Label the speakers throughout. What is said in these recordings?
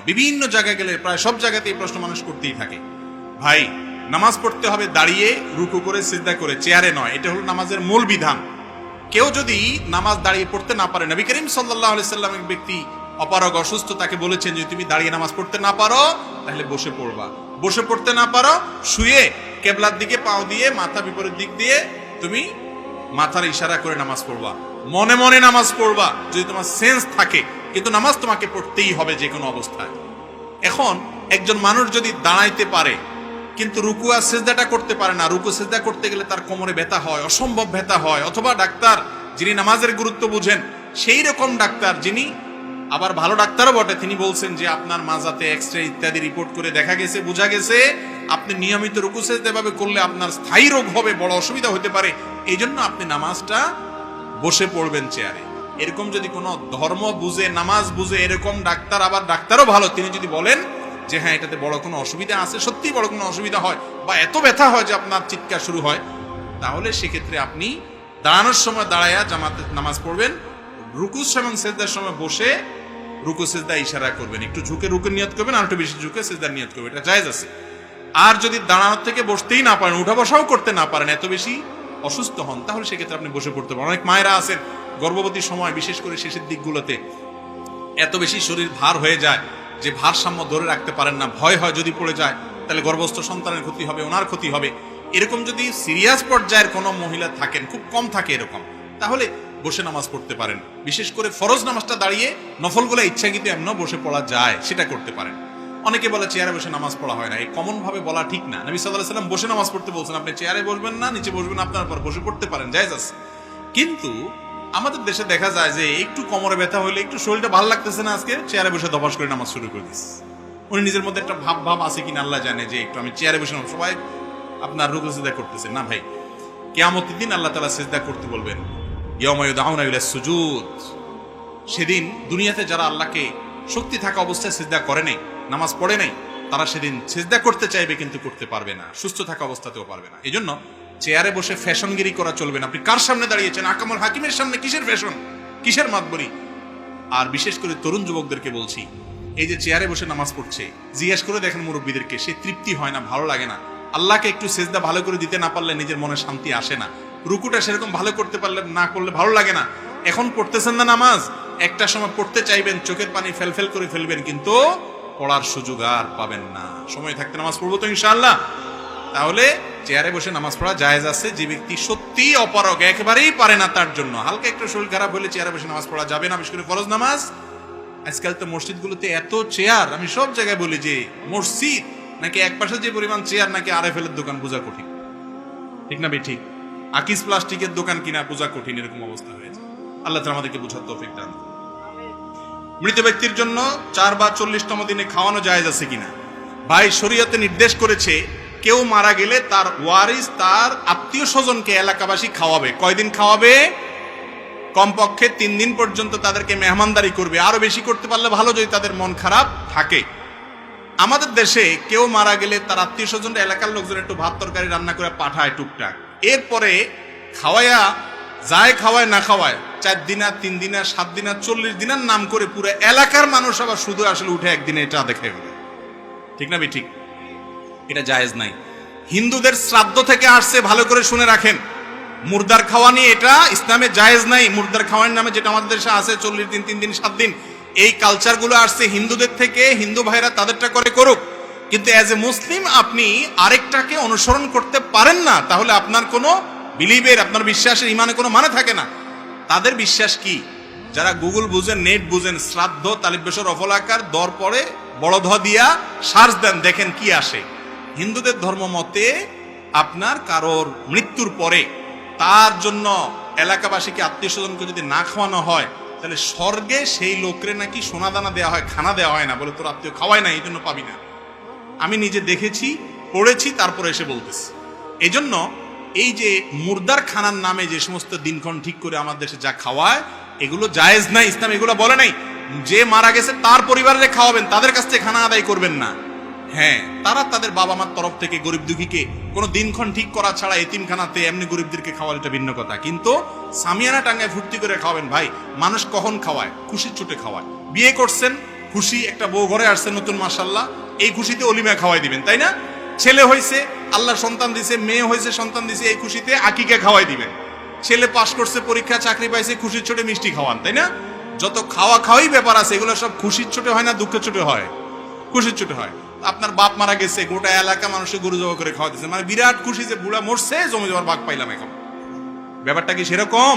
Speaker 1: বিভিন্ন জায়গায় গেলে প্রায় সব জায়গাতেই প্রশ্ন মানুষ করতেই থাকে, ভাই নামাজ পড়তে হবে দাঁড়িয়ে, রুকু করে, সিজদা করে, চেয়ারে নয়। এটা হলো নামাজের মূল বিধান। কেউ যদি নামাজ দাঁড়িয়ে পড়তে না পারে, নবী করিম সাল্লাল্লাহু আলাইহি সাল্লাম এক ব্যক্তি অপারগ অসুস্থ, তাকে বলেছেন যে তুমি দাঁড়িয়ে নামাজ পড়তে না পারো তাহলে বসে পড়বা, বসে পড়তে না পারো শুয়ে কেবলার দিকে পাও দিয়ে মাথা বিপরীত দিক দিয়ে তুমি মাথার ইশারা করে নামাজ পড়বা, মনে মনে নামাজ পড়বা যদি তোমার সেন্স থাকে, কিন্তু নামাজ তোমাকে পড়তেই হবে যে কোনো অবস্থায়। এখন একজন মানুষ যদি দাঁড়াইতে পারে কিন্তু রুকু আর সিজদাটা করতে পারে না, রুকু সিজদা করতে গেলে তার কোমরে ব্যথা হয়, অসম্ভব ব্যথা হয়, অথবা ডাক্তার যিনি নামাজের গুরুত্ব বুঝেন সেই রকম ডাক্তার, যিনি আবার ভালো ডাক্তারও বটে, তিনি বলছেন যে আপনার মাজাতে এক্সরে ইত্যাদি রিপোর্ট করে দেখা গেছে, বোঝা গেছে আপনি নিয়মিত রুকু সিজদা এভাবে করলে আপনার স্থায়ী রোগ হবে, বড় অসুবিধা হতে পারে, এই জন্য আপনি নামাজটা বসে পড়বেন চেয়ারে। এরকম যদি কোনো ধর্ম বুঝে, নামাজ বুঝে এরকম ডাক্তার, আবার ডাক্তারও ভালো, তিনি যদি বলেন যে হ্যাঁ এটাতে বড় কোনো অসুবিধা আছে, সত্যি বড় কোনো অসুবিধা হয় বা এত ব্যথা হয় যে আপনার চিৎকার শুরু হয়, তাহলে সেক্ষেত্রে আপনি দাঁড়ানোর সময় দাঁড়ায়া জামাতে নামাজ পড়বেন, রুকু এবং সিজদার সময় বসে রুকু সিজদা ইশারা করবেন, একটু ঝুঁকে রুকু নিয়ত করবেন আর একটু বেশি ঝুঁকে সিজদার নিয়ত করবেন, এটা জায়েজ আছে। আর যদি দাঁড়ানোর থেকে বসতেই না পারেন, উঠা বসাও করতে না পারেন, এত বেশি অসুস্থ হন, তাহলে সেক্ষেত্রে আপনি বসে পড়তে পারেন। অনেক মায়েরা আছেন গর্ভবতীর সময়, বিশেষ করে শেষের দিকগুলোতে এত বেশি শরীর ভার হয়ে যায় যে ভারসাম্য ধরে রাখতে পারেন না, ভয় হয় যদি পড়ে যায় তাহলে গর্ভস্থ সন্তানের ক্ষতি হবে, ওনার ক্ষতি হবে। এরকম যদি সিরিয়াস পর্যায়ের কোনো মহিলা থাকেন, খুব কম থাকে এরকম, তাহলে বসে নামাজ পড়তে পারেন। বিশেষ করে ফরজ নামাজটা দাঁড়িয়ে, নফলগুলো ইচ্ছাকৃত এমন বসে পড়া যায়, সেটা করতে পারেন। অনেকে বলে চেয়ারে বসে নামাজ পড়া হয় না, এই কমন ভাবে বলা ঠিক না। নবী সাল্লাল্লাহু আলাইহি ওয়াসাল্লাম বসে নামাজ পড়তে বলছেন, আপনি চেয়ারে বসবেন না, নিচে বসবেন, আপনার উপর বসে পড়তে পারেন, জায়েজ আছে। কিন্তু আমাদের দেশে দেখা যায় যে একটু কোমরে ব্যথা হইলে, একটু শরীরটা ভালো লাগতেছে না আজকে, চেয়ারে বসে দফাস করে নামাজ শুরু করে দিস। উনি নিজের মধ্যে একটা ভাব আছে কিনা আল্লাহ জানে যে একটু আমি চেয়ারে বসে, সবাই আপনার রুকু সিজদা করতেছে না। ভাই কিয়ামতের দিন আল্লাহ তাআলা সিজদা করতে বলবেন, ইয়াউমা ইউদআউনা ইলাস সুজুদ। সেদিন দুনিয়াতে যারা আল্লাহকে শক্তি থাকা অবস্থায় সিজদা করে নাই, নামাজ পড়ে নাই, তারা সেদিন সিজদা করতে চাইবে কিন্তু করতে পারবে না, সুস্থ থাকা অবস্থাতেও পারবে না। এই জন্য চেয়ারে বসে ফ্যাশনগিরি করা চলবে না। আপনি কার সামনে দাঁড়িয়েছেন? আকামুল হাকিমের সামনে, কিসের ফ্যাশন, কিসের মাতবরি? আর বিশেষ করে তরুণ যুবকদেরকে বলছি, এই যে চেয়ারে বসে নামাজ পড়ছে, জিজ্ঞেস করে দেখেন মুরব্বীদেরকে, সে তৃপ্তি হয় না, ভালো লাগে না। আল্লাহকে একটু সিজদা ভালো করে দিতে না পারলে নিজের মনে শান্তি আসে না, রুকুটা সেরকম ভালো করতে পারলে না করলে ভালো লাগে না। এখন পড়তেছেন না নামাজ, একটা সময় পড়তে চাইবেন, চোখের পানি ফেলফেল করে ফেলবেন, কিন্তু পড়ার সুযোগ আর পাবেন না। সময় থাকতে নামাজ পড়বো তো ইনশাআল্লাহ। তাহলে চেয়ারে বসে নামাজ পড়া জায়েজ আছে। যে ব্যক্তি সত্যি অপারগ, একেবারেই পারে না, তার জন্য হালকা একটু শরীর খারাপ হলে চেয়ারে বসে নামাজ পড়া যাবে না, বিশেষ করে ফরজ নামাজ। আজকাল তো মসজিদগুলোতে এত চেয়ার, আমি সব জায়গায় বলি যে মসজিদ নাকি এক পাশে যে পরিমাণ চেয়ার, নাকি আরএফএল এর দোকান বোঝা কঠিন, ঠিক না? ঠিক আকিস প্লাস্টিকের দোকান কিনা বোঝা কঠিন, এরকম অবস্থা হয়েছে। আল্লাহ তাআলা আমাদেরকে বুঝার তৌফিক দান করুন। মৃত ব্যক্তির জন্য 4 বা 40তম দিনে খাওয়ানো জায়েজ আছে কিনা? ভাই শরীয়তে নির্দেশ করেছে, কেউ মারা গেলে তার ওয়ারিস, তার আত্মীয় স্বজনকে এলাকাবাসী খাওয়াবে। কয়দিন খাওয়াবে? কমপক্ষে 3 দিন পর্যন্ত তাদেরকে মেহমানদারি করবে, আরো বেশি করতে পারলে ভালো যদি তাদের মন খারাপ থাকে। আমাদের দেশে কেউ মারা গেলে তার আত্মীয় স্বজনরা, এলাকার লোকজন একটু ভাত তরকারি রান্না করে পাঠায় টুকটাক, এরপরে খাওয়ায়া যায়, খাওয়ায় না খাওয়ায় 4 দিনা, 3 দিনা, 7 দিনা, 40 দিনের নাম করে পুরো এলাকার মানুষ আবার শুধু আসলে উঠে একদিনে এটা দেখে ফেলে, ঠিক না? ঠিক, এটা জায়েজ নাই। হিন্দুদের শ্রাদ্ধ থেকে আসছে, ভালো করে শুনে রাখেন, মুর্দার খাওয়া নিয়ে এটা ইসলামে জায়েজ নাই। মুর্দার খাওয়ার নামে যেটা আমাদের দেশে আছে 40 দিন, 3 দিন, 7 দিন, এই কালচারগুলো আসছে হিন্দুদের থেকে। হিন্দু ভাইরা তাদেরটা করে করুক, কিন্তু অ্যাজ এ মুসলিম আপনি আরেকটাকে অনুসরণ করতে পারেন না, তাহলে আপনার কোনো বিলিভের, আপনার বিশ্বাসের, ইমানে কোনো মানে থাকে না। তাদের বিশ্বাস কি? যারা গুগল বুঝেন, নেট বুঝেন, শ্রাদ্ধ তালিব বেশর অফলাকার দর পরে বড় ধ দিয়া সার্চ দেন, দেখেন কি আসে। হিন্দুদের ধর্ম মতে আপনার কারোর মৃত্যুর পরে তার জন্য এলাকাবাসীকে, আত্মীয় স্বজনকে যদি না খাওয়ানো হয়, তাহলে স্বর্গে সেই লোকরে নাকি সোনা দানা দেওয়া হয়, খানা দেওয়া হয় না, বলে তোর আত্মীয় খাওয়ায় না, এই জন্য পাবি না। আমি নিজে দেখেছি, পড়েছি, তারপরে এসে বলতেছি। এই জন্য এই যে মুর্দার খানার নামে যে সমস্ত দিনক্ষণ ঠিক করে আমাদের দেশে যা খাওয়ায়, এগুলো জায়েজ নাই, ইসলাম এগুলো বলে নাই। যে মারা গেছে তার পরিবারে খাওয়াবেন, তাদের কাছ থেকে খানা আদায় করবেন না। হ্যাঁ, তারা তাদের বাবা মার তরফ থেকে গরিব দুঃখীকে কোনো দিনক্ষণ ঠিক করা ছাড়া এতিমখানাতে এমনি গরিবদেরকে খাওয়ালে এটা ভিন্ন কথা, কিন্তু সামিয়ানা টাঙ্গায় ফুর্তি করে খাওয়াবেন। ভাই মানুষ কখন খাওয়ায়? খুশির ছুটে খাওয়ায়। বিয়ে করছেন, খুশি, একটা বউ ঘরে আসছে নতুন মাশাআল্লাহ, এই খুশিতে অলিমা খাওয়াই দিবেন, তাই না? ছেলে হয়েছে, আল্লাহ সন্তান দিছে, মেয়ে হয়েছে, সন্তান দিছে, এই খুশিতে আকিকা খাওয়াই দিবেন। ছেলে পাশ করছে পরীক্ষা, চাকরি পাইছে, খুশির ছোটে মিষ্টি খাওয়ান, তাই না? যত খাওয়া খাওয়াই ব্যাপার আছে, এগুলো সব খুশির ছোটে হয় না দুঃখের ছোটে হয়? খুশির ছোটে হয়। আপনার বাপ মারা গেছে, গোটা এলাকা মানুষের গরু জবা করে খাওয়া দিচ্ছে, মানে বিরাট খুশি যে বুড়া মরছে, জমি জমার ভাগ পাইলাম এখন। ব্যাপারটা কি সেরকম?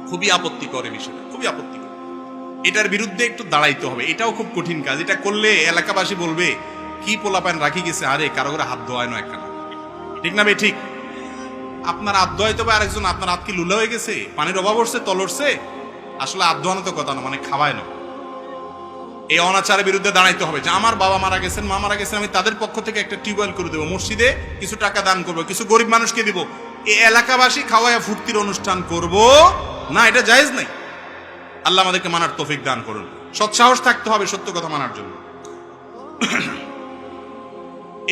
Speaker 1: খুবই আপত্তিকর এই বিষয়টা, খুবই আপত্তিকর। এটার বিরুদ্ধে একটু দাঁড়াইতে হবে, এটাও খুব কঠিন কাজ। এটা করলে এলাকাবাসী বলবে কি পোলাপান রাখি গেছে, আরে কারো করে হাত ধোয়ায় না একখানা, ঠিক না ভাই? ঠিক। আপনার হাত ধোয়াইতে হবে আরেকজন, আপনার হাত কি লুলা হয়ে গেছে, পানির অভাব হচ্ছে, তলরছে? আসলে হাত ধোয়ানো তো কথা না, মানে খাওয়ায় না। এই অনাচারের বিরুদ্ধে দাঁড়াইতে হবে যে আমার বাবা মারা গেছেন, মা মারা গেছেন, আমি তাদের পক্ষ থেকে একটা টিউবওয়েল করে দেবো, মসজিদে কিছু টাকা দান করবো, কিছু গরিব মানুষকে দিব, এই এলাকাবাসী খাওয়ায় ফুর্তির অনুষ্ঠান করব না, এটা জায়েজ নাই। আল্লাহ আমাদেরকে মানার তৌফিক দান করুন। সৎসাহস থাকতে হবে সত্য কথা মানার জন্য।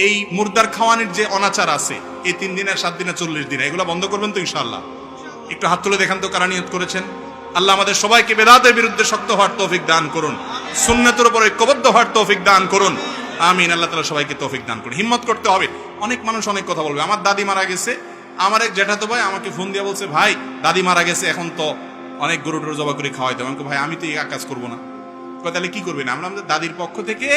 Speaker 1: এই মুর্দার খাওয়ানির যে অনাচার আছে, এই 3 দিনের 7 দিনে 40 দিনে, এগুলো বন্ধ করবেন তো ইনশাআল্লাহ? একটু হাত তুলে দেখান তো কারা নিয়ত করেছেন। আল্লাহ আমাদের সবাইকে বেদাতের বিরুদ্ধে শক্ত হওয়ার তৌফিক দান করুন, সুন্নাতের উপর ঐক্যবদ্ধ হওয়ার তৌফিক দান করুন। আমিন। আল্লাহ তাআলা সবাইকে তৌফিক দান করুন। হিম্মত করতে হবে। অনেক মানুষ অনেক কথা বলবে। আমার দাদি মারা গেছে, আমার এক জ্যাঠাতো ভাই আমাকে ফোন দিয়ে বলছে, ভাই দাদি মারা গেছে, এখন তো অনেক গরু টরু জবা করে খাওয়াইতে হবে। আমাকে ভাই আমি তো এই কাজ করবো না। তাহলে কি করবেন? আমরা আমাদের দাদির পক্ষ থেকে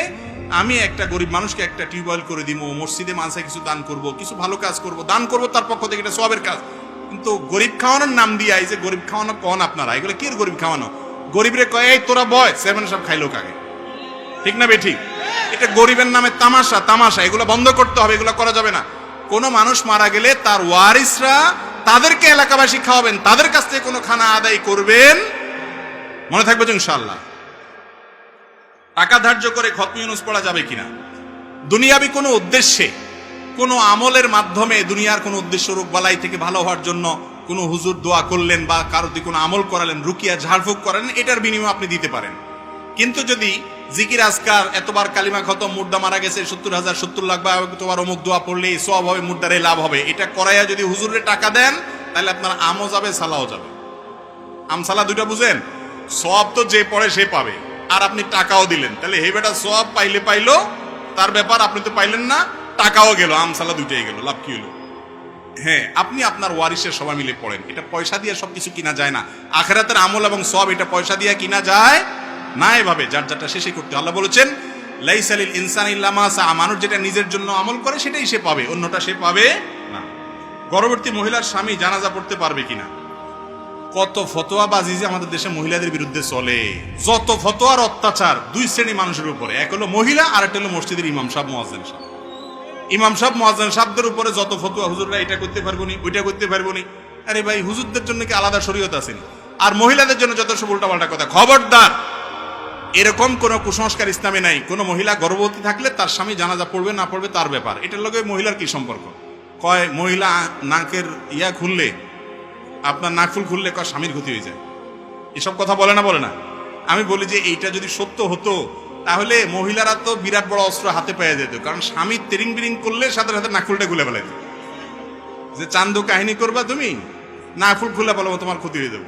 Speaker 1: আমি একটা গরিব মানুষকে একটা টিউবওয়েল করে দিব, মসজিদে মানসায় কিছু দান করব, কিছু ভালো কাজ করব, দান করব তার পক্ষ থেকে, এটা সওয়াবের কাজ। কিন্তু গরিব খাওয়ানোর নাম দিয়ে এই যে গরিব খাওয়ানো কন আপনারা, এগুলো কি গরিব খাওয়ানো? গরিবরে কয় এই তোরা বয়, চেয়ারম্যান সাহেব খাইলো কাগে, ঠিক না বে ঠিক? এটা গরিবের নামে তামাশা, তামাশা। এগুলো বন্ধ করতে হবে, এগুলো করা যাবে না। কোনো মানুষ মারা গেলে তার ওয়ারিসরা তাদেরকে এলাকাবাসী খাওয়াবেন, তাদের কাছ থেকে কোনো খানা আদায় করবেন, মনে থাকবে তো ইনশাআল্লাহ। টাকা ধার্য করে খতম ইউনুস পড়া যাবে কিনা, দুনিয়াবি কোনো উদ্দেশ্যে, কোনো আমলের মাধ্যমে, দুনিয়ার কোনো উদ্দেশ্য, রোগ বালাই থেকে ভালো হওয়ার জন্য কোনো হুজুর দোয়া করলেন বা কারো দিয়ে কোনো আমল করালেন, রুকিয়া ঝাড়ফুঁক করালেন, এটার বিনিময়ে আপনি দিতে পারেন। কিন্তু যদি জিকির আজকার, এতবার কালিমা খতম, মুর্দা মারা গেছে 70,000 70 লাখ, বা তোমার অমুক দোয়া পড়লে সওয়াব হবে, মুর্দারে লাভ হবে, এটা করাইয়া যদি হুজুরে টাকা দেন, তাহলে আপনার আমও যাবে, সালাও যাবে। আমসালা দুইটা বুঝেন? সওয়াব তো যে পড়ে সে পাবে, আর আপনি টাকাও দিলেন, তাহলে হে বেটা সওয়াব পাইলে পাইলো তার ব্যাপার, আপনি তো পাইলেন না, টাকাও গেল, আমসালা দুইটাই গেল, লাভ কি হলো? হ্যাঁ, আপনি আপনার ওয়ারিসের সবাই মিলে পড়েন। এটা পয়সা দিয়ে সবকিছু কিনা যায় না। আখিরাতের আমল এবং সওয়াব এটা পয়সা দিয়ে কিনা যায় না। এভাবে যার যারটা শেষে করতে। আল্লাহ বলেছেন লাইসা লিল ইনসানি ইল্লা মা সা, মানুষ যেটা নিজের জন্য আমল করে সেটাই সে পাবে, অন্যটা সে পাবে না। গর্ভবতী মহিলার স্বামী জানাজা পড়তে পারবে কিনা? কত ফতোয়াবাজি যে আমাদের দেশে মহিলাদের বিরুদ্ধে চলে, যত ফতোয়ার অত্যাচার 2 শ্রেণী মানুষের উপরে, এক হলো মহিলা, আর একটা হলো মসজিদের ইমাম সাহেব, মুয়াজ্জিন সাহেব। ইমাম সাহেব, মুয়াজ্জিন সাহেবদের উপরে যত ফতোয়া, হুজুররা এটা করতে পারবো নি, ওইটা করতে পারবো নি। আরে ভাই, হুজুরদের জন্য কি আলাদা শরীয়ত আছে? আর মহিলাদের জন্য যত সব উল্টাপাল্টা কথা। খবরদার, এরকম কোন কুসংস্কার ইসলামে নাই। কোন মহিলা গর্ভবতী থাকলে তার স্বামী জানাজা পড়বে না পড়বে তার ব্যাপার। এটার লগে মহিলার কি সম্পর্ক? কয় মহিলা নাকের ইয়া খুললে, আপনার নাকফুল খুললে কয় স্বামীর ক্ষতি হয়ে যায়। এসব কথা বলে না, বলে না? আমি বলি যে এইটা যদি সত্য হতো, তাহলে মহিলারা তো বিরাট বড় অস্ত্র হাতে পেয়ে যেত। কারণ স্বামী তেরিং বিরিং করলে সাথে সাথে নাকফুলটা খুলে ফেলে দিত, যে চান্দু কাহিনী করবা তুমি, নাকফুল খুলে বলো তোমার ক্ষতি হয়ে যাবো।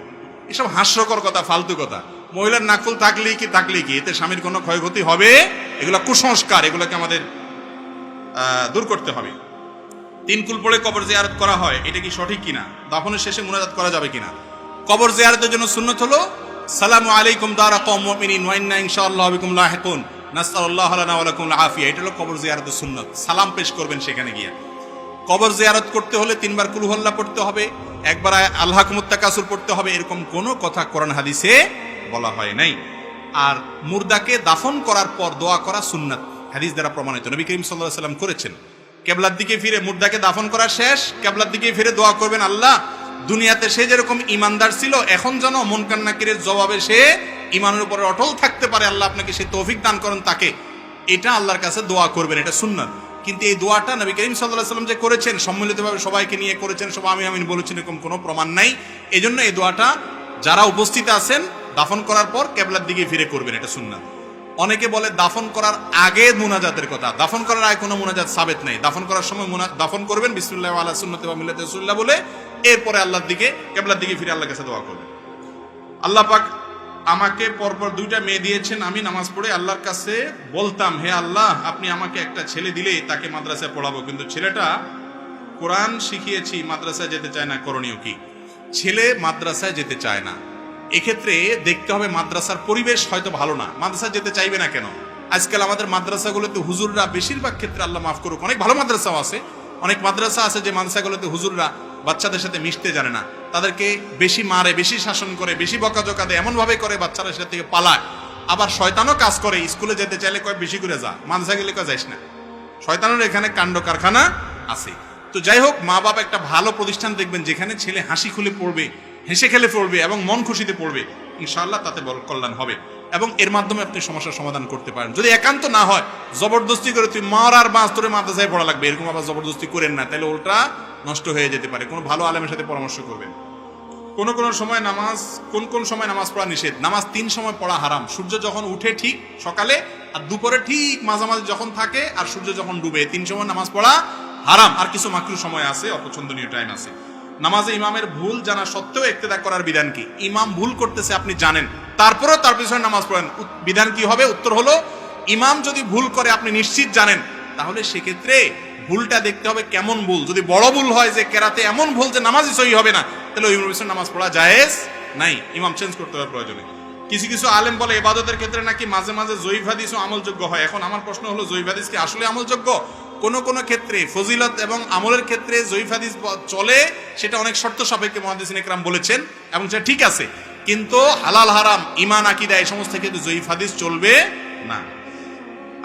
Speaker 1: এসব হাস্যকর কথা, ফালতু কথা। মহিলার নাকফুল থাকলেই কি এতে স্বামীর কোনো ক্ষয়ক্ষতি হবে? এগুলো কুসংস্কার, এগুলোকে আমাদের দূর করতে হবে। 3 কুল পড়ে কবর জিয়ারত করা হয়, এটা কি সঠিক কিনা? দাফনের শেষে মুনাজাত করা যাবে কিনা? কবর জিয়ারতের জন্য সুন্নাত হলো সালামু আলাইকুম দারা কওম মুমিনিন ওয়া ইন্না ইনশাআল্লাহু বিকুম লাহিকুন নাসআলুল্লাহ লানা ওয়া লাকুম আল আফিয়া। এটা হলো কবর জিয়ারতের সুন্নাত। সালাম পেশ করবেন সেখানে গিয়ে। কবর জিয়ারত করতে হলে 3 বার কুল হুয়াল্লাহ পড়তে হবে, একবার আল্লাহকুমুত তাকাসুর পড়তে হবে, এরকম কোনো কথা কোরআন হাদিসে বলা হয় নাই। আর মুর্দাকে দাফন করার পর দোয়া করা সুন্নাত, হাদিস দ্বারা প্রমাণিত। নবী করিম সাল্লাল্লাহু আলাইহি ওয়াসাল্লাম করেছেন। কেবলার দিকে ফিরে, মুর্দাকে দাফন করা শেষ, কেবলার দিকে ফিরে দোয়া করবেন, আল্লাহ দুনিয়াতে সে যেরকম ইমানদার ছিল, এখন যেন মুনকার নাকিরের জবাবে সে ইমানের উপরে অটল থাকতে পারে, আল্লাহ আপনাকে সে তৌফিক দান করেন তাকে। এটা আল্লাহর কাছে দোয়া করবেন, এটা সুন্নাত। কিন্তু এই দোয়াটা নবী করিম সাল্লাল্লাহু আলাইহি ওয়াসাল্লাম যে করেছেন, সম্মিলিতভাবে সবাইকে নিয়ে করেছেন, সবাই আমি আমিন বলেছেন, এরকম কোনো প্রমাণ নাই। এজন্য এই দোয়াটা যারা উপস্থিত আছেন দাফন করার পর কেবলার দিকে ফিরে করবেন, এটা সুন্নাত। অনেকে বলে দাফন করার আগে মুনাজাতের কথা, দাফন করার আগে কোনো মুনাজাত সাবেত নেই। দাফন করার সময় দাফন করবেন বিসমিল্লাহি ওয়া আলা সুন্নতি ওয়া মিল্লাতি রাসূলিল্লাহ বলে, এরপরে আল্লাহর দিকে, কেবলার দিকে ফিরে আল্লাহর কাছে দোয়া করবেন। আল্লাহ পাক আমাকে পরপর 2টা মেয়ে দিয়েছেন, আমি নামাজ পড়ে আল্লাহর কাছে বলতাম, হে আল্লাহ, আপনি আমাকে একটা ছেলে দিলে তাকে মাদ্রাসায় পড়াবো, কিন্তু ছেলেটা কোরআন শিখিয়েছি মাদ্রাসায় যেতে চায় না, করণীয় কি? ছেলে মাদ্রাসায় যেতে চায় না, এক্ষেত্রে দেখতে হবে মাদ্রাসার পরিবেশ হয়তো ভালো না। মাদ্রাসায় যেতে চাইবে না কেন? আজকাল আমাদের মাদ্রাসাগুলোতে হুজুররা বেশিরভাগ ক্ষেত্রে, আল্লাহ মাফ করুক, অনেক ভালো মাদ্রাসাও আছে, অনেক মাদ্রাসা আছে যে মাদ্রাসাগুলোতে হুজুররা বাচ্চাদের সাথে মিশতে জানে না, তাদেরকে বেশি মারে, বেশি শাসন করে, বেশি বকাঝকা দেয়, এমন ভাবে করে বাচ্চারা সেটা থেকে পালায়। আবার শয়তানও কাজ করে, স্কুলে যেতে চাইলে কয় বেশি করে যা, মাদ্রাসা গেলে কয় যাইস না। শয়তানের এখানে কাণ্ড কারখানা আছে। তো যাই হোক, মা বাবা একটা ভালো প্রতিষ্ঠান দেখবেন যেখানে ছেলে হাসি খুলে পড়বে, হেসে খেলে পড়বে এবং মন খুশিতে পড়বে, ইনশাআল্লাহ তাতে বড় কল্যাণ হবে এবং এর মাধ্যমে আপনি সমস্যার সমাধান করতে পারেন। যদি একান্ত না হয়, জবরদস্তি করে তুই মার আর বাঁচ তোরে মাদ্রাসায় পড়া লাগবে, এরকম আবার জবরদস্তি করেন না, তাহলে ওটা নষ্ট হয়ে যেতে পারে। কোনো ভালো আলেমের সাথে পরামর্শ করবেন। কোন সময় নামাজ, কোন সময় নামাজ পড়া নিষেধ? নামাজ 3 সময় পড়া হারাম। সূর্য যখন উঠে ঠিক সকালে, আর দুপুরে ঠিক মাঝামাঝি যখন থাকে, আর সূর্য যখন ডুবে, 3 সময় নামাজ পড়া হারাম। আর কিছু মাকরু সময় আছে, অপছন্দনীয় টাইম আছে। নামাজে ইমামের ভুল জানা সত্ত্বেও ইক্তেদা করার বিধান কি? ইমাম ভুল করতেছে আপনি জানেন, তারপরেও তার পিছনে নামাজ পড়েন, বিধান কি হবে? উত্তর হলো, ইমাম যদি ভুল করে আপনি নিশ্চিত জানেন, তাহলে সেক্ষেত্রে ভুলটা দেখতে হবে কেমন ভুল। যদি বড় ভুল হয় যে কেরাতে এমন ভুল যে নামাজই সহি হবে না, তাহলে ওই ইমামের পিছনে নামাজ পড়া জায়েজ নাই, ইমাম চেঞ্জ করতে হবে প্রয়োজনে। কিছু আলেম বলে ইবাদতের ক্ষেত্রে নাকি মাঝে মাঝে জয়ীফ হাদিসও আমলযোগ্য হয়। এখন আমার প্রশ্ন হলো, জয়ীফ হাদিস কি আসলে আমলযোগ্য? কোন ক্ষেত্রে ফজিলত এবং আমলের ক্ষেত্রে জয়ীফ হাদিস চলে, সেটা অনেক শর্ত সাপেক্ষে মুহাদ্দিসিন ইকরাম বলেছেন এবং সেটা ঠিক আছে, কিন্তু হালাল হারাম, ঈমান, আকীদা এই সমস্ত ক্ষেত্রে জয়ীফ হাদিস চলবে না।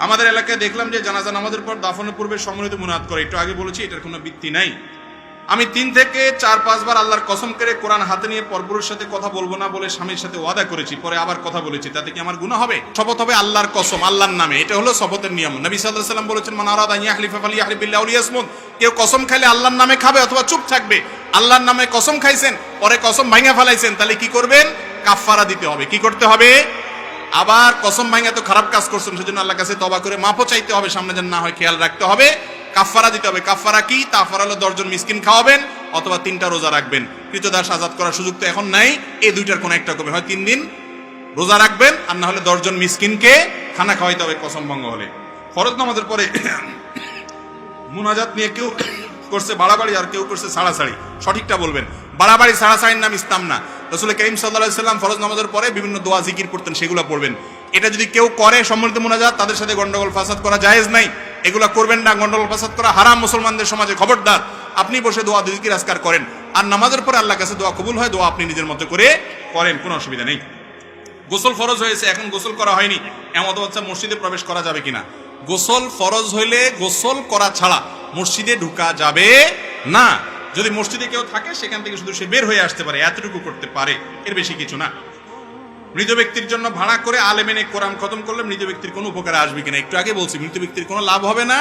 Speaker 1: আমাদের এলাকায় দেখলাম যে জানাজা নামাজের পর দাফনের পূর্বে সম্মিলিত মুনাজাত করে, একটু আগে বলেছি এটার কোনো ভিত্তি নাই। আমি 3 থেকে 4-5 বার আল্লাহর কসম করে কোরআন হাতে নিয়ে পরপুরুষের সাথে কথা বলবো না বলে স্বামীর সাথে ওয়াদা করেছি, পরে আবার কথা বলেছি, তাতে কি আমার গুনাহ হবে? শপথ হবে আল্লাহর কসম, আল্লাহর নামে, এটা হলো শপথের নিয়ম। নবী সাল্লাল্লাহু আলাইহি ওয়াসাল্লাম বলেছেন, মান আরাদা আন ইয়াহলিফা ফালইয়াহলিফ বিল্লাহি আও লিয়াসমুত। কেউ কসম খাইলে আল্লাহর নামে খাবে অথবা চুপ থাকবে। আল্লাহর নামে কসম খাইছেন, পরে কসম ভাঙা ফেলাইছেন, তাহলে কি করবেন? কাফারা দিতে হবে। কি করতে হবে? আবার কসম ভাঙা তো খারাপ কাজ করছেন, সেজন্য আল্লাহর কাছে তওবা করে মাফও চাইতে হবে, সামনে যেন না হয় খেয়াল রাখতে হবে। কাফারা দিতে হবে। কাফারা কি? কাফারা হলো 10 জন মিসকিন খাওয়াবেন অথবা 3টা রোজা রাখবেন। কৃতদাস আজাদ করার সুযোগ তো এখন নাই, এই 2টার কোন একটা করবেন, হয় 3 দিন রোজা রাখবেন আর না হলে 10 জন মিসকিনকে খানা খাওয়াইতে হবে কসম ভঙ্গ হলে। ফরজ নামাজের পরে মুনাজাত নিয়ে কেউ করছে বাড়াবাড়ি আর কেউ করছে ছাড়াছাড়ি, সঠিকটা বলবেন। বাড়াবাড়ি ছাড়াছাড়ির নাম ইসলাম না। রাসূল কারীম সাল্লাল্লাহু আলাইহি ওয়াসাল্লাম ফরজ নামাজের পরে বিভিন্ন দোয়া জিকির পড়তেন, সেগুলো পড়বেন। এটা যদি কেউ করে সম্মিলিত মুনাজাত, তাদের সাথে গন্ডগোল ফাসাদ করা জায়েজ নাই, এগুলা করবেন না। গন্ডগোল ফাসাদ করা হারাম মুসলমানদের সমাজে, খবরদার। আপনি বসে দোয়া জিকির আজকার করেন, আর নামাজের পরে আল্লাহর কাছে দোয়া কবুল হয়, দোয়া আপনি নিজের মতো করে করেন, কোনো অসুবিধা নেই। গোসল ফরজ হয়েছে, এখন গোসল করা হয়নি, এমন অবস্থা মসজিদে প্রবেশ করা যাবে কিনা? গোসল ফরজ হইলে গোসল করা ছাড়া মসজিদে ঢুকা যাবে না। যদি মসজিদে কেউ থাকে, সেখান থেকে শুধু সে বের হয়ে আসতে পারে, এতটুকু করতে পারে, এর বেশি কিছু না। মৃত ব্যক্তির জন্য ভাড়া করে আলেম এনে কোরআন খতম করলে মৃত ব্যক্তির কোনো উপকারে আসবে কিনা? একটু আগে বলছি, মৃত ব্যক্তির কোনো লাভ হবে না,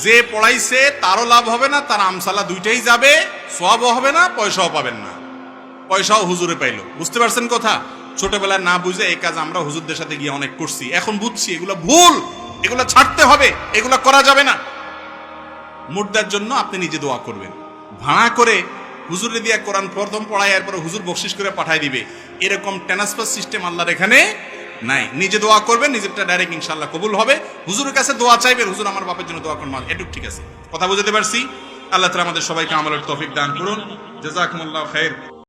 Speaker 1: যে পড়াইছে তারও লাভ হবে না, তার আমসালা 2টাই যাবে, সওয়াবও হবে না, পয়সাও পাবেন না। পয়সাও হুজুরে পাইলো। বুঝতে পারছেন কথা? ছোটবেলায় না বুঝে এই কাজ আমরা হুজুরদের সাথে গিয়ে অনেক করছি, এখন বুঝছি এগুলো ভুল, এগুলো ছাড়তে হবে, এগুলো করা যাবে না। মুর্দার জন্য আপনি নিজে দোয়া করবেন। ভাড়া করে হুজুরে দিয়ে কোরআন প্রথম পড়ায়, এরপরে হুজুর বকশিশ করে পাঠায় দিবে, এরকম ট্রান্সফার সিস্টেম আল্লাহর এখানে নাই। নিজে দোয়া করবেন, নিজেরটা ডাইরেক্ট ইনশাআল্লাহ কবুল হবে। হুজুরের কাছে দোয়া চাইবেন, হুজুর আমার বাপের জন্য দোয়া করুন, এটুক ঠিক আছে। কথা বুঝতে পারছি? আল্লাহ তাআলা আমাদের সবাইকে আমলের তৌফিক দান করুন। জাযাকুমুল্লাহু খাইর।